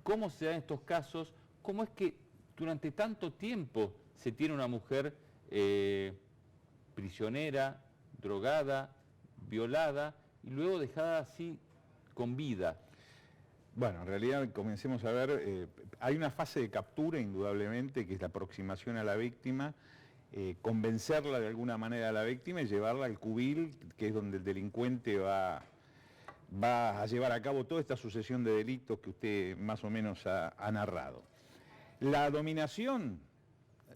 cómo se dan estos casos, cómo es que durante tanto tiempo se tiene una mujer prisionera, drogada, violada y luego dejada así con vida. Bueno, en realidad comencemos a ver, hay una fase de captura indudablemente, que es la aproximación a la víctima, convencerla de alguna manera a la víctima y llevarla al cubil, que es donde el delincuente va a llevar a cabo toda esta sucesión de delitos que usted más o menos ha narrado. La dominación,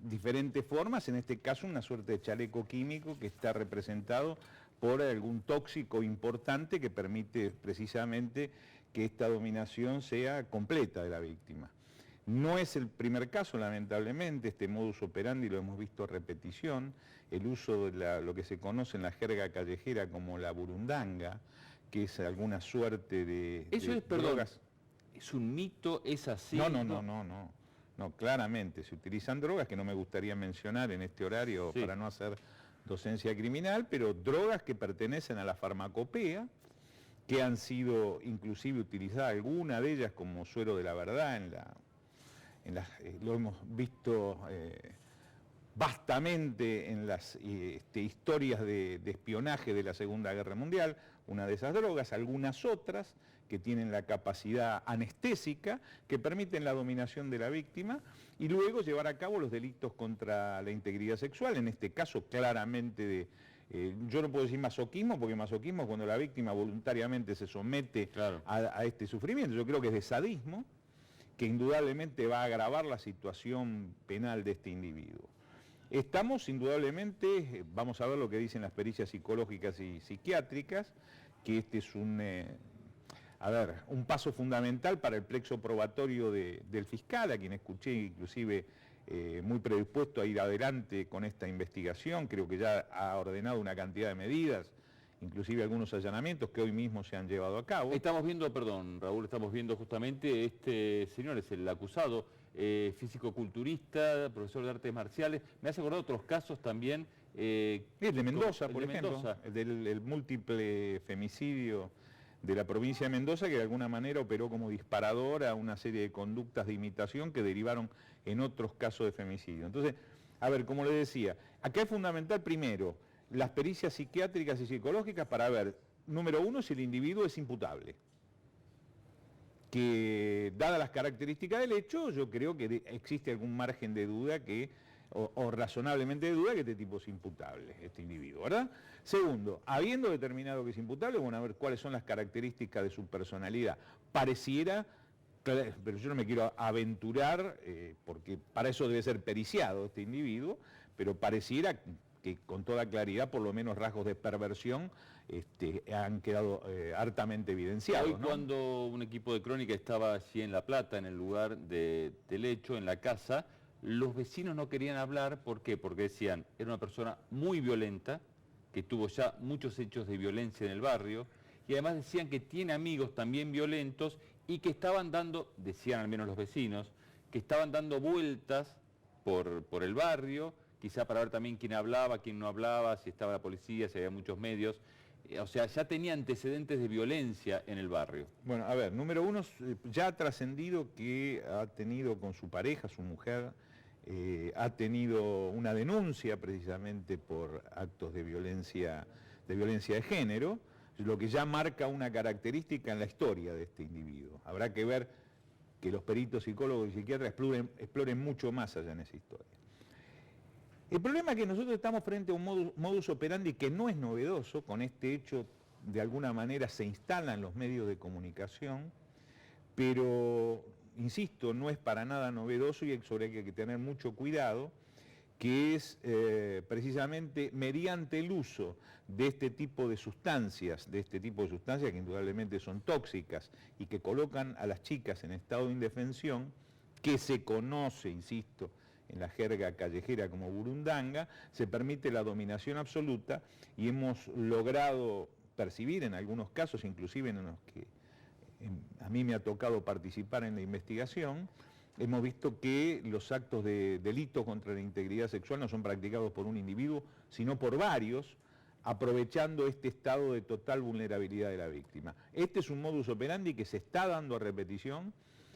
diferentes formas, en este caso una suerte de chaleco químico que está representado por algún tóxico importante que permite precisamente que esta dominación sea completa de la víctima. No es el primer caso, lamentablemente, este modus operandi lo hemos visto a repetición, el uso de lo que se conoce en la jerga callejera como la burundanga, que es alguna suerte de Eso es, perdón, drogas. ¿Es un mito? ¿Es así? No, claramente se utilizan drogas que no me gustaría mencionar en este horario para no hacer docencia criminal, pero drogas que pertenecen a la farmacopea, que han sido inclusive utilizadas, alguna de ellas como suero de la verdad, lo hemos visto vastamente en las historias de espionaje de la Segunda Guerra Mundial, una de esas drogas, algunas otras que tienen la capacidad anestésica, que permiten la dominación de la víctima y luego llevar a cabo los delitos contra la integridad sexual, en este caso claramente yo no puedo decir masoquismo, porque masoquismo es cuando la víctima voluntariamente se somete a este sufrimiento, yo creo que es de sadismo, que indudablemente va a agravar la situación penal de este individuo. Estamos indudablemente, vamos a ver lo que dicen las pericias psicológicas y psiquiátricas, que este es un paso fundamental para el plexo probatorio del fiscal, a quien escuché inclusive muy predispuesto a ir adelante con esta investigación, creo que ya ha ordenado una cantidad de medidas, inclusive algunos allanamientos que hoy mismo se han llevado a cabo. Estamos viendo, perdón Raúl, estamos viendo justamente este señor, es el acusado, físico-culturista, profesor de artes marciales. Me hace acordar otros casos también. El de Mendoza, por ejemplo, el múltiple femicidio de la provincia de Mendoza, que de alguna manera operó como disparador a una serie de conductas de imitación que derivaron en otros casos de femicidio. Entonces, a ver, como le decía, acá es fundamental primero las pericias psiquiátricas y psicológicas para ver, número uno, si el individuo es imputable. Que, dadas las características del hecho, yo creo que existe algún margen de duda o razonablemente de duda que este tipo es imputable, este individuo, ¿verdad? Segundo, habiendo determinado que es imputable, bueno, a ver cuáles son las características de su personalidad. Pareciera, pero yo no me quiero aventurar, porque para eso debe ser periciado este individuo, pero pareciera que con toda claridad, por lo menos rasgos de perversión, han quedado hartamente evidenciados. Hoy, ¿no? Cuando un equipo de crónica estaba allí en La Plata, en el lugar del hecho, en la casa, los vecinos no querían hablar. ¿Por qué? Porque decían, era una persona muy violenta, que tuvo ya muchos hechos de violencia en el barrio, y además decían que tiene amigos también violentos y que estaban dando, decían al menos los vecinos, que estaban dando vueltas por el barrio, quizá para ver también quién hablaba, quién no hablaba, si estaba la policía, si había muchos medios. O sea, ya tenía antecedentes de violencia en el barrio. Bueno, a ver, número uno, ya ha trascendido que ha tenido con su pareja, su mujer, ha tenido una denuncia precisamente por actos de violencia de género, lo que ya marca una característica en la historia de este individuo. Habrá que ver que los peritos psicólogos y psiquiatras exploren mucho más allá en esa historia. El problema es que nosotros estamos frente a un modus operandi que no es novedoso, con este hecho de alguna manera se instala en los medios de comunicación, pero, insisto, no es para nada novedoso y sobre hay que tener mucho cuidado, que es precisamente mediante el uso de este tipo de sustancias, que indudablemente son tóxicas y que colocan a las chicas en estado de indefensión, que se conoce, insisto, en la jerga callejera como burundanga, se permite la dominación absoluta y hemos logrado percibir en algunos casos, inclusive en los que a mí me ha tocado participar en la investigación, hemos visto que los actos de delito contra la integridad sexual no son practicados por un individuo, sino por varios, aprovechando este estado de total vulnerabilidad de la víctima. Este es un modus operandi que se está dando a repetición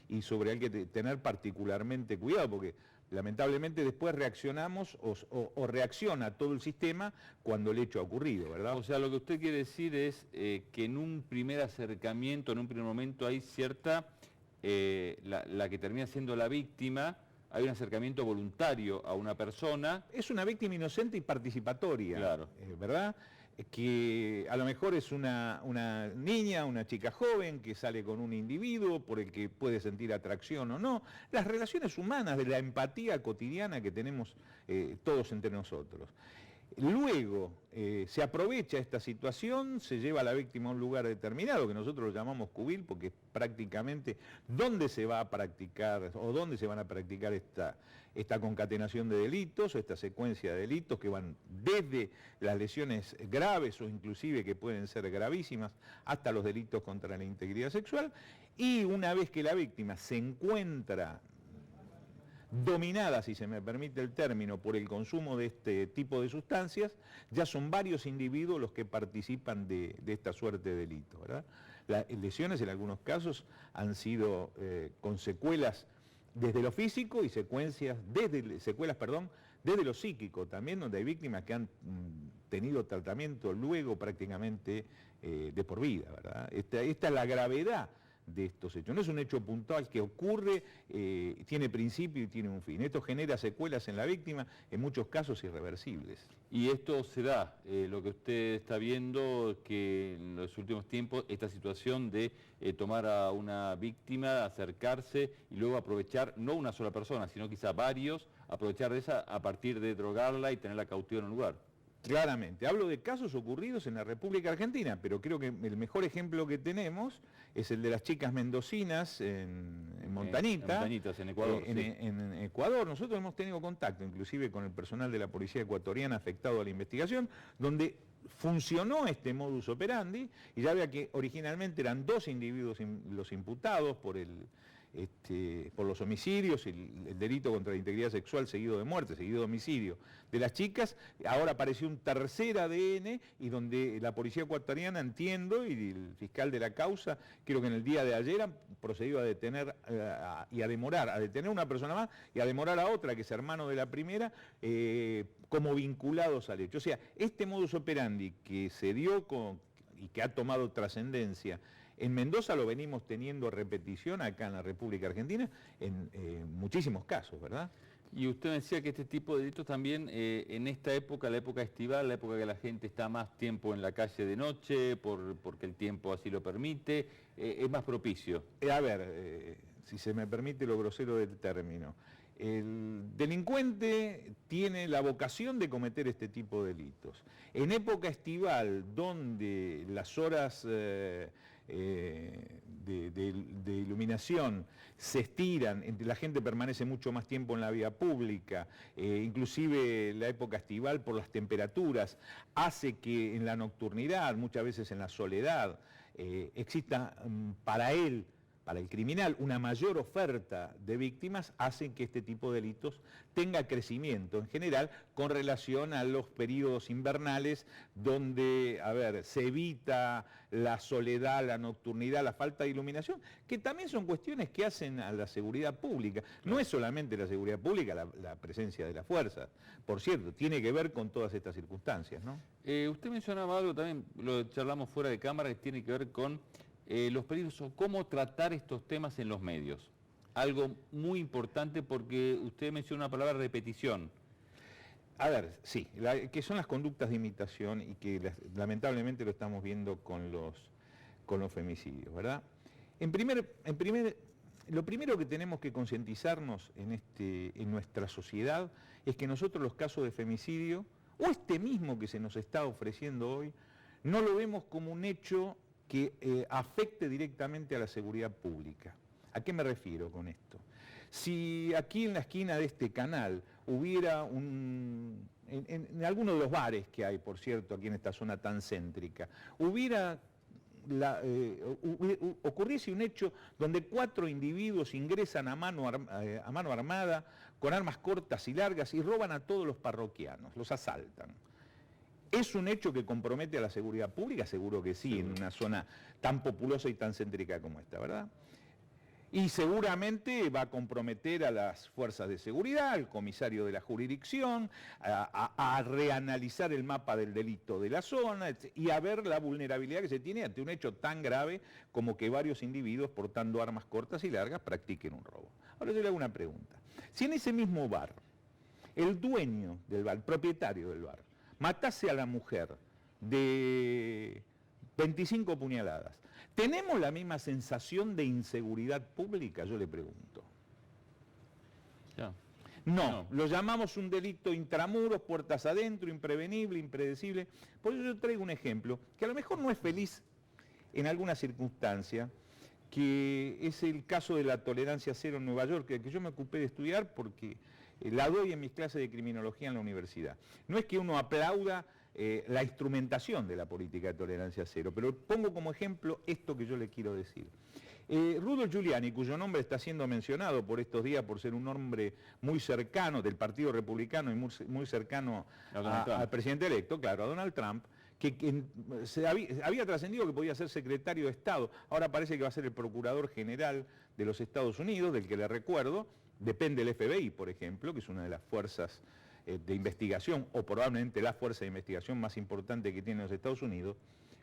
y sobre el que tener particularmente cuidado, porque lamentablemente después reaccionamos o reacciona todo el sistema cuando el hecho ha ocurrido, ¿verdad? O sea, lo que usted quiere decir es que en un primer acercamiento, en un primer momento hay cierta, la que termina siendo la víctima, hay un acercamiento voluntario a una persona. Es una víctima inocente y participatoria, Claro. ¿Verdad? Que a lo mejor es una niña, una chica joven que sale con un individuo por el que puede sentir atracción o no. Las relaciones humanas, de la empatía cotidiana que tenemos todos entre nosotros. Luego se aprovecha esta situación, se lleva a la víctima a un lugar determinado, que nosotros lo llamamos cubil, porque es prácticamente dónde se va a practicar o dónde se van a practicar esta concatenación de delitos o esta secuencia de delitos que van desde las lesiones graves o inclusive que pueden ser gravísimas hasta los delitos contra la integridad sexual. Y una vez que la víctima se encuentra dominada, si se me permite el término, por el consumo de este tipo de sustancias, ya son varios individuos los que participan de esta suerte de delito, ¿verdad? Las lesiones en algunos casos han sido con secuelas desde lo físico y secuelas, desde lo psíquico también, donde hay víctimas que han tenido tratamiento luego prácticamente de por vida, ¿verdad? Esta es la gravedad de estos hechos. No es un hecho puntual que ocurre, tiene principio y tiene un fin. Esto genera secuelas en la víctima, en muchos casos irreversibles. Y esto se da, lo que usted está viendo, que en los últimos tiempos, esta situación de tomar a una víctima, acercarse y luego aprovechar, no una sola persona, sino quizá varios, aprovechar de esa a partir de drogarla y tenerla cautiva en un lugar. Claramente, hablo de casos ocurridos en la República Argentina, pero creo que el mejor ejemplo que tenemos es el de las chicas mendocinas en Montañita. En Montañitas, en Ecuador. En Ecuador. Nosotros hemos tenido contacto inclusive con el personal de la policía ecuatoriana afectado a la investigación, donde funcionó este modus operandi, y ya vea que originalmente eran 2 individuos los imputados por los homicidios y el delito contra la integridad sexual seguido de muerte, seguido de homicidio de las chicas. Ahora apareció un tercer ADN y donde la policía ecuatoriana, entiendo, y el fiscal de la causa, creo que en el día de ayer han procedido a detener a detener a una persona más y a demorar a otra, que es hermano de la primera, como vinculados al hecho. O sea, este modus operandi que se dio y que ha tomado trascendencia en Mendoza lo venimos teniendo repetición acá en la República Argentina en muchísimos casos, ¿verdad? Y usted decía que este tipo de delitos también en esta época, la época estival, la época que la gente está más tiempo en la calle de noche, porque el tiempo así lo permite, es más propicio. A ver, si se me permite lo grosero del término, el delincuente tiene la vocación de cometer este tipo de delitos. En época estival, donde las horas de iluminación se estiran, la gente permanece mucho más tiempo en la vía pública, inclusive la época estival por las temperaturas, hace que en la nocturnidad, muchas veces en la soledad, exista para él, para el criminal, una mayor oferta de víctimas, hacen que este tipo de delitos tenga crecimiento en general con relación a los periodos invernales donde, se evita la soledad, la nocturnidad, la falta de iluminación, que también son cuestiones que hacen a la seguridad pública. No es solamente la seguridad pública la presencia de las fuerzas, por cierto, tiene que ver con todas estas circunstancias, ¿no? Usted mencionaba algo también, lo charlamos fuera de cámara, que tiene que ver con los peligros o cómo tratar estos temas en los medios. Algo muy importante porque usted menciona una palabra repetición. A ver, sí, que son las conductas de imitación y que lamentablemente lo estamos viendo con los femicidios, ¿verdad? Lo primero que tenemos que concientizarnos en nuestra sociedad es que nosotros los casos de femicidio, o este mismo que se nos está ofreciendo hoy, no lo vemos como un hecho que afecte directamente a la seguridad pública. ¿A qué me refiero con esto? Si aquí en la esquina de este canal hubiera en alguno de los bares que hay, por cierto, aquí en esta zona tan céntrica, ocurriese un hecho donde 4 individuos ingresan a mano armada, con armas cortas y largas, y roban a todos los parroquianos, los asaltan. ¿Es un hecho que compromete a la seguridad pública? Seguro que sí, en una zona tan populosa y tan céntrica como esta, ¿verdad? Y seguramente va a comprometer a las fuerzas de seguridad, al comisario de la jurisdicción, a reanalizar el mapa del delito de la zona y a ver la vulnerabilidad que se tiene ante un hecho tan grave como que varios individuos portando armas cortas y largas practiquen un robo. Ahora yo le hago una pregunta. Si en ese mismo bar, el dueño del bar, el propietario del bar, matase a la mujer de 25 puñaladas, ¿tenemos la misma sensación de inseguridad pública? Yo le pregunto. Ya. No, lo llamamos un delito intramuros, puertas adentro, imprevenible, impredecible. Por eso yo traigo un ejemplo, que a lo mejor no es feliz en alguna circunstancia, que es el caso de la tolerancia cero en Nueva York, que yo me ocupé de estudiar porque la doy en mis clases de criminología en la universidad. No es que uno aplauda la instrumentación de la política de tolerancia cero, pero pongo como ejemplo esto que yo le quiero decir. Rudolph Giuliani, cuyo nombre está siendo mencionado por estos días por ser un hombre muy cercano del Partido Republicano y muy cercano al presidente electo, claro, a Donald Trump, que había trascendido que podía ser secretario de Estado, ahora parece que va a ser el Procurador General de los Estados Unidos, del que le recuerdo, depende del FBI, por ejemplo, que es una de las fuerzas de investigación, o probablemente la fuerza de investigación más importante que tiene los Estados Unidos.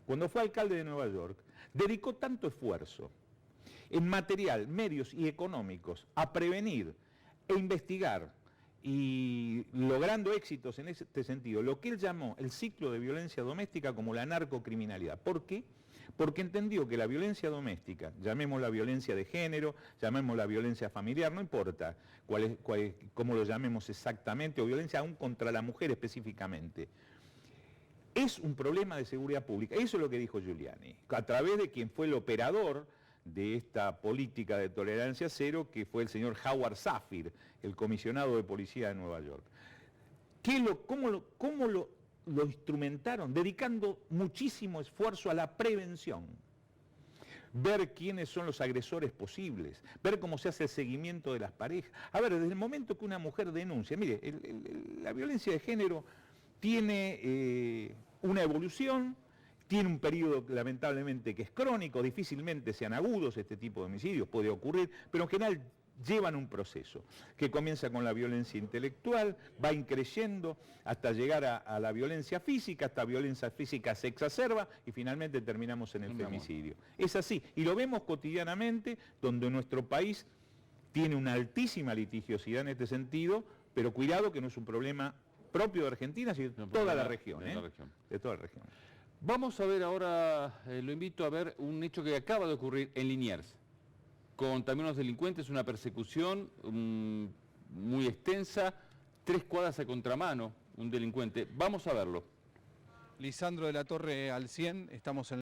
Cuando fue alcalde de Nueva York, dedicó tanto esfuerzo en material, medios y económicos a prevenir e investigar, y logrando éxitos en este sentido, lo que él llamó el ciclo de violencia doméstica como la narcocriminalidad. ¿Por qué? Porque entendió que la violencia doméstica, llamémosla violencia de género, llamémosla violencia familiar, no importa cómo lo llamemos exactamente, o violencia aún contra la mujer específicamente, es un problema de seguridad pública. Eso es lo que dijo Giuliani, a través de quien fue el operador de esta política de tolerancia cero, que fue el señor Howard Safir, el comisionado de policía de Nueva York. ¿Cómo lo instrumentaron? Dedicando muchísimo esfuerzo a la prevención. Ver quiénes son los agresores posibles, ver cómo se hace el seguimiento de las parejas. A ver, desde el momento que una mujer denuncia, mire, la violencia de género tiene una evolución, tiene un periodo lamentablemente que es crónico, difícilmente sean agudos este tipo de homicidios, puede ocurrir, pero en general llevan un proceso que comienza con la violencia intelectual, va increyendo hasta llegar a la violencia física, hasta violencia física se exacerba y finalmente terminamos en el femicidio. Es así, y lo vemos cotidianamente, donde nuestro país tiene una altísima litigiosidad en este sentido, pero cuidado que no es un problema propio de Argentina, sino de toda la región. De toda la región. Vamos a ver ahora, lo invito a ver un hecho que acaba de ocurrir en Liniers, con también unos delincuentes, una persecución muy extensa, 3 cuadras a contramano, un delincuente. Vamos a verlo. Lisandro de la Torre al 100, estamos en